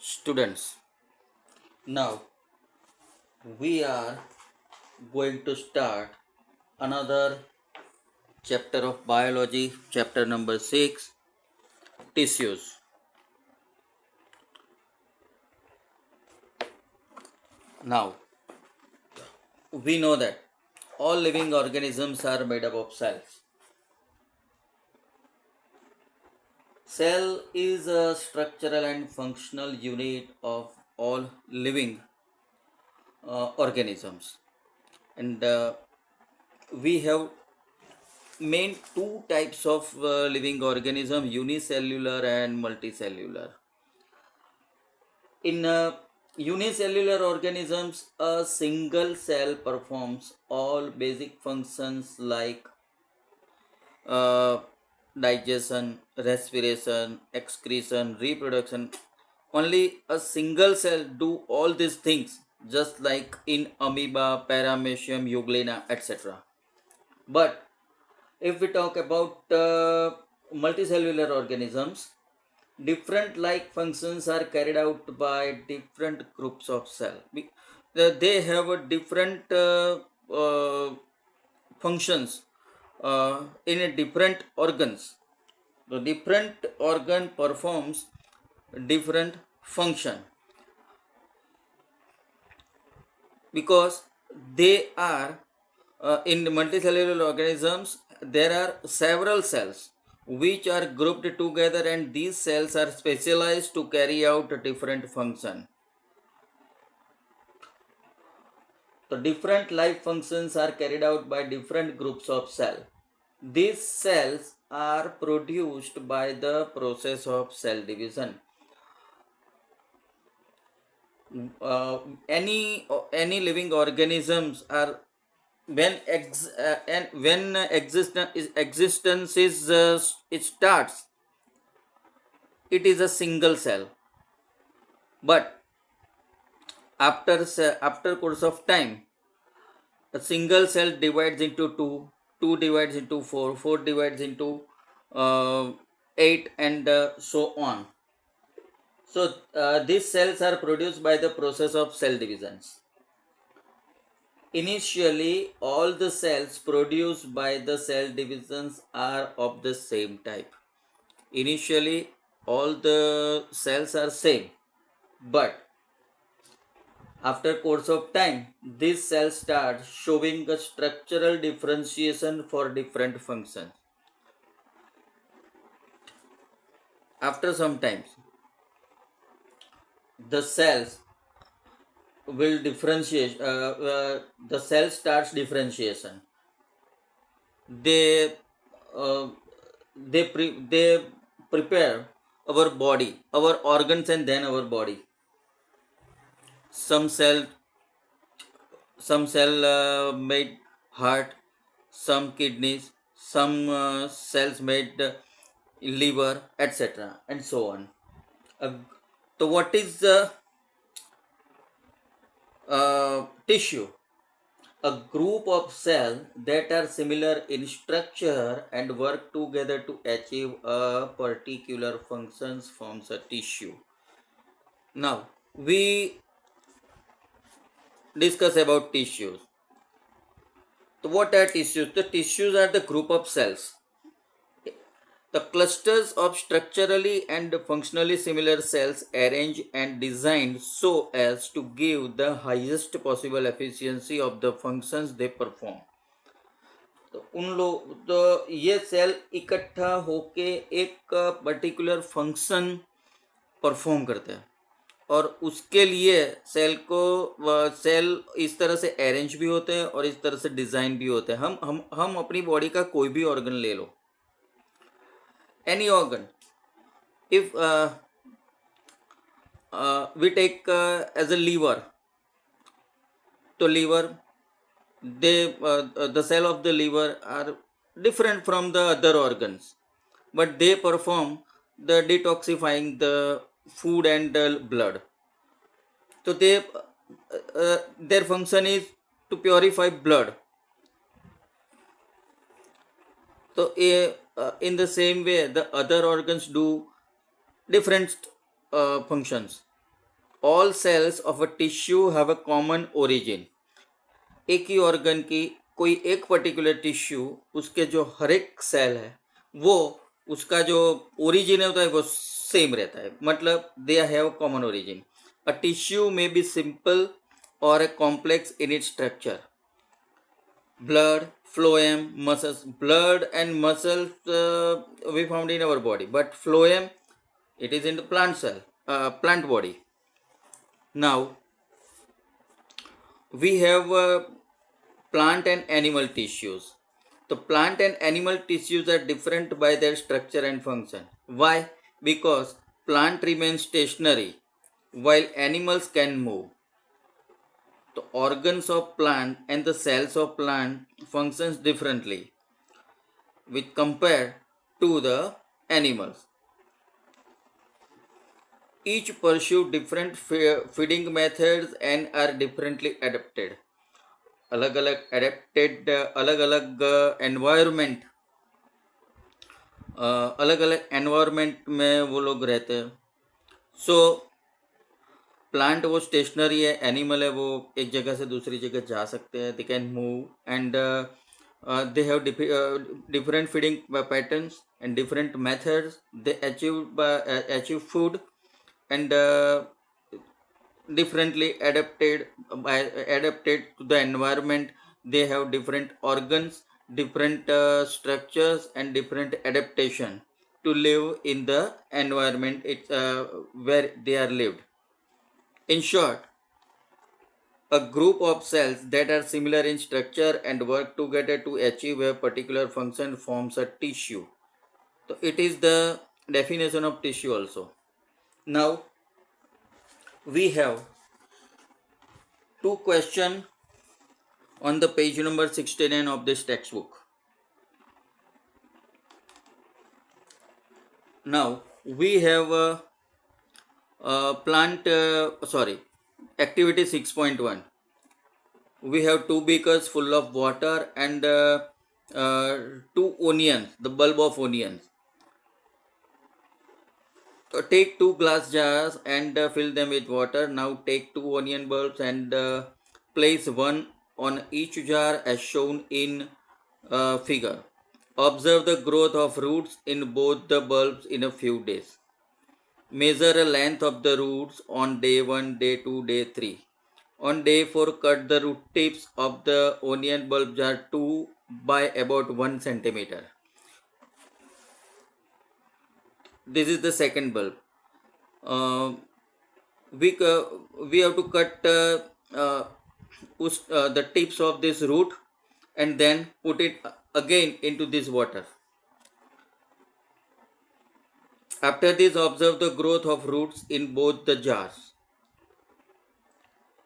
Students, now we are going to start another chapter of biology, chapter number 6, tissues. Now, we know that all living organisms are made up of cells. Cell is a structural and functional unit of all living organisms, and we have main two types of living organism, unicellular and multicellular. In unicellular organisms, a single cell performs all basic functions like uh, digestion, respiration, excretion, reproduction. Only a single cell do all these things, just like in amoeba, paramecium, euglena, etc. But if we talk about multicellular organisms, different like functions are carried out by different groups of cell. They have a different functions in a different organs. The different organ performs different function because they are in multicellular organisms. There are several cells which are grouped together, and these cells are specialized to carry out a different function. The different life functions are carried out by different groups of cells. These cells are produced by the process of cell division. Any living organisms are when existence is it starts, it is a single cell, but after course of time, a single cell divides into two divides into four divides into eight, and so on. So these cells are produced by the process of cell divisions. Initially, all the cells produced by the cell divisions are of the same type. Initially, all the cells are same, but after course of time, these cells start showing a structural differentiation for different functions. After some time, the cells will differentiate. The cell starts differentiation. They uh, they prepare our body, our organs, and then our body. Some cell made heart, some kidneys, some cells made liver, etc., and so on. Uh, so what is the tissue? A group of cells that are similar in structure and work together to achieve a particular functions forms a tissue. Now we discuss about tissues. So what are tissues? The tissues are the group of cells, the clusters of structurally and functionally similar cells arranged and designed so as to give the highest possible efficiency of the functions they perform. तो उन लोग तो ये cell इकट्ठा होके एक particular function perform करते हैं, और उसके लिए सेल इस तरह से अरेंज भी होते हैं और इस तरह से डिज़ाइन भी होते हैं. हम अपनी बॉडी का कोई भी ऑर्गन ले लो, any organ. If we take as a liver, तो liver, the cell of the liver are different from the other organs, but they perform the detoxifying the food and the blood. So their function is to purify blood. So in the same way, the other organs do different functions. all cells of a tissue have a common origin. एक ही organ की कोई एक particular tissue, उसके जो हर एक cell है वो उसका जो ओरिजिन होता है वो सेम रहता है, मतलब they have common origin. A tissue may be simple और a complex in its structure. Blood, phloem, muscles. Blood and muscles we found in our body, but phloem, it is in the plant cell, plant body. Now we have plant and animal tissues. The plant and animal tissues are different by their structure and function. Why? Because plant remains stationary while animals can move. The organs of plant and the cells of plant functions differently with compared to the animals. Each pursue different feeding methods and are differently adapted. अलग अलग adapted, अलग अलग environment, अलग अलग environment में वो लोग रहते हैं. So प्लांट वो स्टेशनरी है, एनिमल है वो एक जगह से दूसरी जगह जा सकते हैं, they can move and they have different feeding patterns and different methods. They achieve food and differently adapted to the environment. They have different organs, different structures and different adaptation to live in the environment where they are lived. In short, a group of cells that are similar in structure and work together to achieve a particular function forms a tissue. So it is the definition of tissue also. Now we have two questions on the page number 69 of this textbook. Now we have activity 6.1. We have two beakers full of water and two onions, the bulb of onions. So take two glass jars and fill them with water. Now take two onion bulbs and place one on each jar as shown in figure. Observe the growth of roots in both the bulbs in a few days. Measure the length of the roots on day 1, day 2, day 3. On day 4, cut the root tips of the onion bulb jar 2 by about 1 centimeter. This is the second bulb. We have to cut the tips of this root and then put it again into this water. After this, observe the growth of roots in both the jars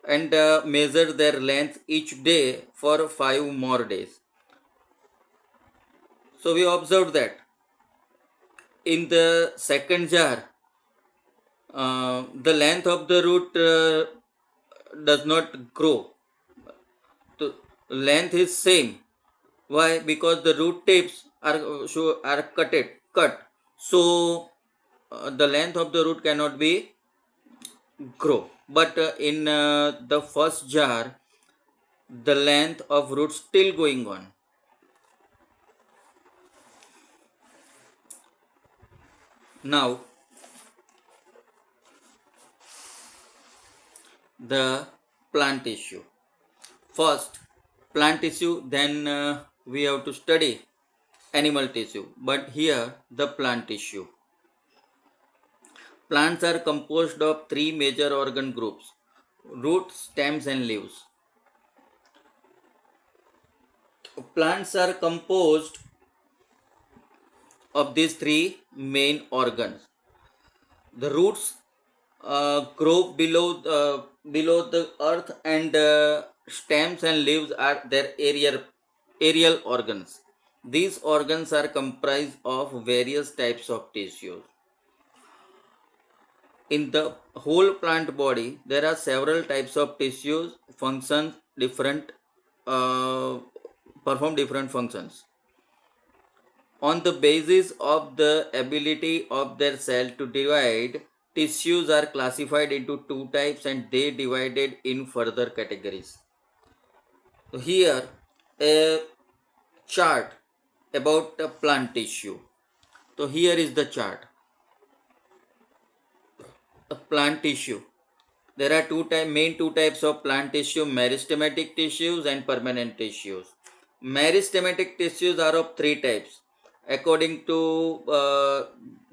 and measure their length each day for 5 more days. So we observed that in the second jar, the length of the root does not grow. The length is same. Why? Because the root tips are cut. So the length of the root cannot be grow. But in the first jar, the length of root still going on. Now the plant tissue. First plant tissue, then we have to study animal tissue, but here the plant tissue. Plants are composed of 3 major organ groups: roots, stems and leaves. Plants are composed of these 3 main organs. The roots grow below the earth, and stems and leaves are their aerial organs. These organs are comprised of various types of tissues. In the whole plant body, there are several types of tissues perform different functions. On the basis of the ability of their cell to divide, tissues are classified into two types and they divided in further categories. So here a chart about a plant tissue. So here is the chart. A plant tissue. There are main two types of plant tissue: meristematic tissues and permanent tissues. Meristematic tissues are of three types according to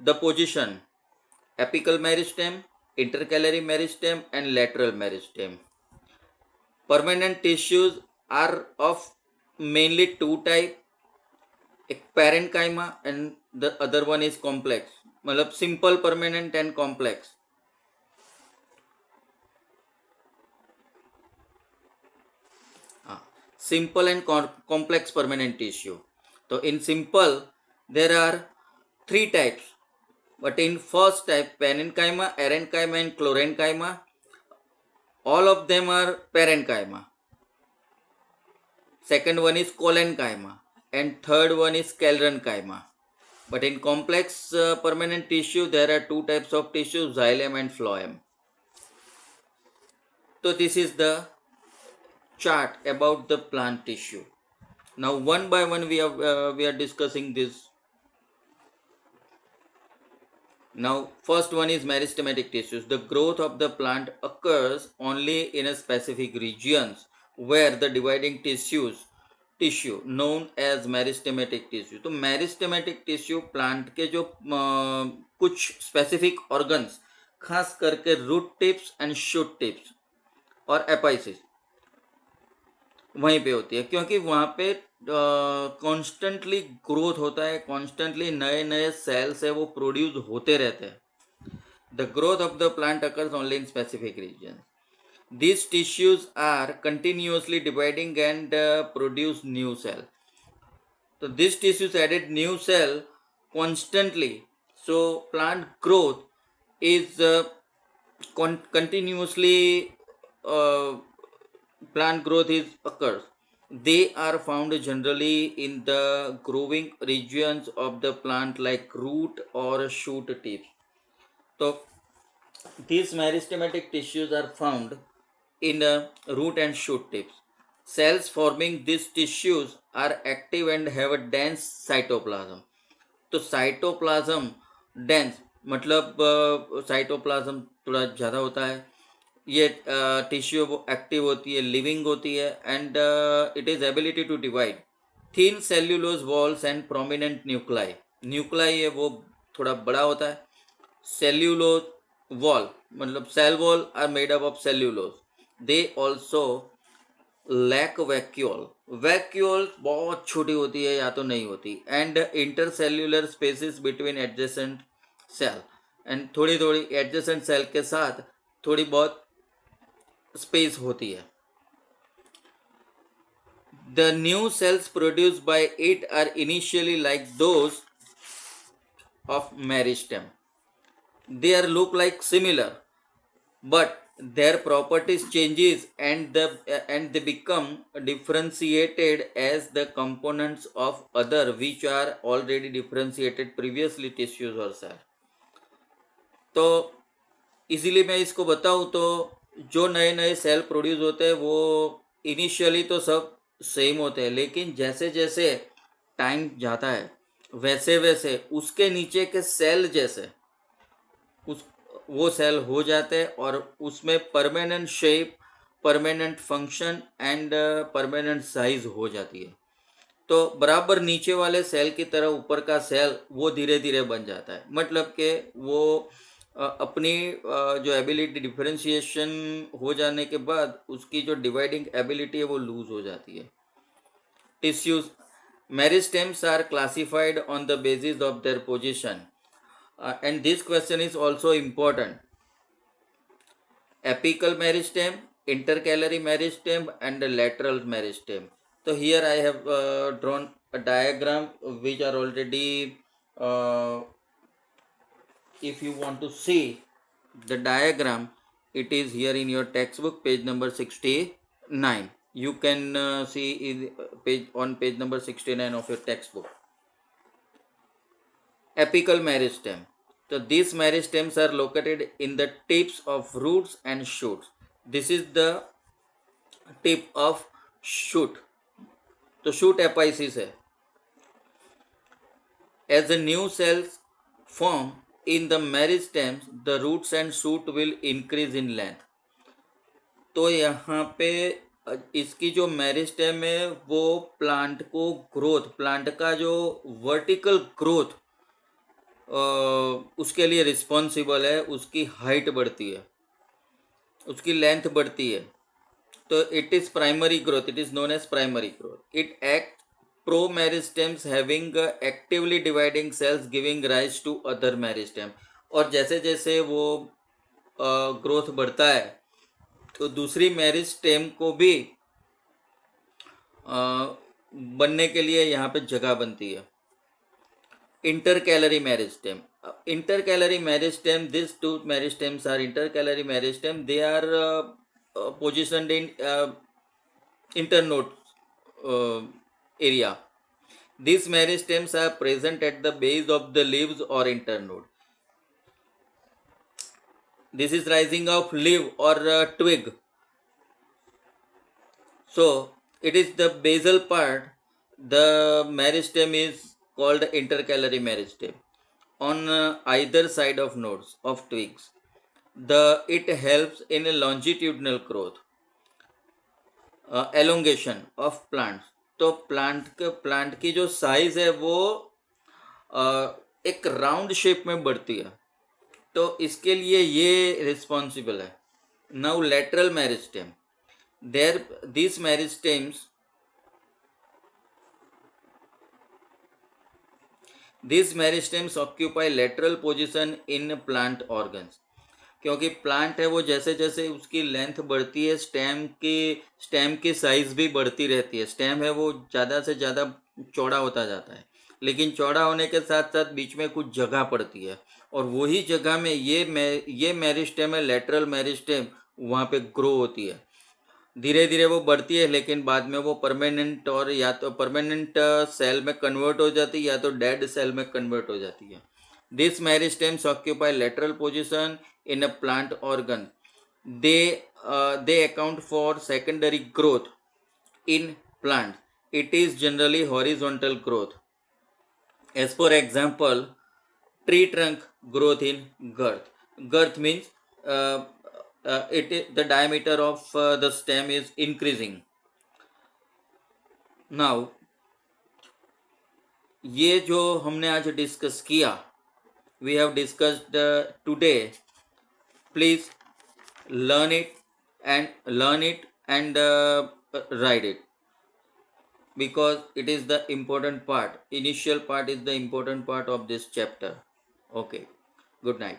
the position: apical meristem, intercalary meristem, and lateral meristem. Permanent tissues are of mainly two types: parenchyma and the other one is complex. मतलब simple permanent and complex. Simple and complex permanent tissue. So in simple there are three types, but in first type parenchyma, erenchyma and chlorenchyma, all of them are parenchyma. Second one is collenchyma and third one is sclerenchyma. But in complex permanent tissue there are two types of tissue, xylem and phloem. So this is the chart about the plant tissue. Now one by one we are discussing this. Now first one is meristematic tissues. The growth of the plant occurs only in a specific regions where the dividing tissue known as meristematic tissue. तो meristematic tissue plant के जो कुछ specific organs खास करके root tips and shoot tips और एपाइसिस वहीं पे होती है, क्योंकि वहाँ पे कॉन्स्टेंटली ग्रोथ होता है, कॉन्स्टेंटली नए नए सेल्स है वो प्रोड्यूस होते रहते हैं. The growth of the plant occurs only in specific region. These tissues are continuously dividing and produce new cell. So these tissues added new cell constantly. So plant growth is continuously plant growth is occurs. They are found generally in the growing regions of the plant like root or shoot tips. So these meristematic tissues are found in root and shoot tips. Cells forming these tissues are active and have a dense cytoplasm. तो cytoplasm dense मतलब cytoplasm थोड़ा ज़्यादा होता है. ये tissue वो active होती है, लिविंग होती है and it is ability to divide. Thin cellulose walls and prominent nuclei. Nuclei है वो थोड़ा बड़ा होता है. सेल्यूलोज वॉल मतलब cell wall are made up of cellulose. They also lack vacuole. Vacuole बहुत छोटी होती है या तो नहीं होती. And intercellular spaces between adjacent cell. And थोड़ी थोड़ी एडजेसेंट सेल के साथ थोड़ी बहुत स्पेस होती है. The new cells produce by it are initially like those of meristem. They are look like similar, but their properties changes and they become differentiated as the components of other which are already differentiated previously tissues or cell. तो इसीलिए मैं इसको बताऊँ तो जो नए नए cell produce होते हैं वो इनिशियली तो सब सेम होते हैं, लेकिन जैसे जैसे टाइम जाता है वैसे वैसे उसके नीचे के सेल जैसे उस वो सेल हो जाते हैं और उसमें permanent shape, permanent function and permanent size हो जाती है. तो बराबर नीचे वाले सेल की तरह ऊपर का सेल वो धीरे धीरे बन जाता है. मतलब कि वो अपनी जो एबिलिटी डिफरेंशिएशन हो जाने के बाद उसकी जो डिवाइडिंग एबिलिटी है वो लूज हो जाती है. Tissues meristems are classified on the basis of their position. And this question is also important. Apical meristem, intercalary meristem and lateral meristem. So here I have drawn a diagram which are already if you want to see the diagram, it is here in your textbook page number 69. You can see on page number 69 of your textbook. Apical meristem. So these meristems are located in the tips of roots and shoots. This is the tip of shoot. तो shoot apices है. As the new cells form in the meristems, the roots and shoot will increase in length. तो यहाँ पे इसकी जो meristem है वो plant को ग्रोथ, प्लांट का जो वर्टिकल ग्रोथ उसके लिए रिस्पॉन्सिबल है. उसकी हाइट बढ़ती है, उसकी लेंथ बढ़ती है. तो it is primary growth, it is known as primary growth. It act pro meristems having actively dividing cells giving rise to other meristem. और जैसे जैसे वो ग्रोथ बढ़ता है तो दूसरी मेरिस्टेम को भी बनने के लिए यहाँ पे जगह बनती है. intercalary meristem. Intercalary meristem, these two meristems are intercalary meristem. They are positioned in internode area. These meristems are present at the base of the leaves or internode. This is rising of leaf or twig. So it is the basal part. The meristem is called intercalary meristem. On either side of nodes of twigs, it helps in a longitudinal growth, elongation of plants. तो plant की जो size है वो एक round shape में बढ़ती है. तो इसके लिए ये रिस्पॉन्सिबल है. Now lateral meristem. these meristems occupy lateral position in plant organs. क्योंकि प्लांट है वो जैसे जैसे उसकी लेंथ बढ़ती है स्टेम की साइज भी बढ़ती रहती है. स्टेम है वो ज़्यादा से ज़्यादा चौड़ा होता जाता है, लेकिन चौड़ा होने के साथ साथ बीच में कुछ जगह पड़ती है और वही जगह में ये मेरिस्टेम है, लेटरल मेरिस्टेम, वहाँ पे ग्रो होती है. धीरे धीरे वो बढ़ती है लेकिन बाद में वो परमानेंट और या तो परमानेंट सेल में कन्वर्ट हो जाती है या तो डेड सेल में कन्वर्ट हो जाती है. This meristems occupy lateral position in a plant organ. they account for secondary growth in plant. It is generally horizontal growth. As for example, tree trunk growth in girth. Girth means the diameter of the stem is increasing. Now ये जो हमने आज discuss किया, we have discussed today. Please learn it and write it, because it is the important part. Initial part is the important part of this chapter. Okay, good night.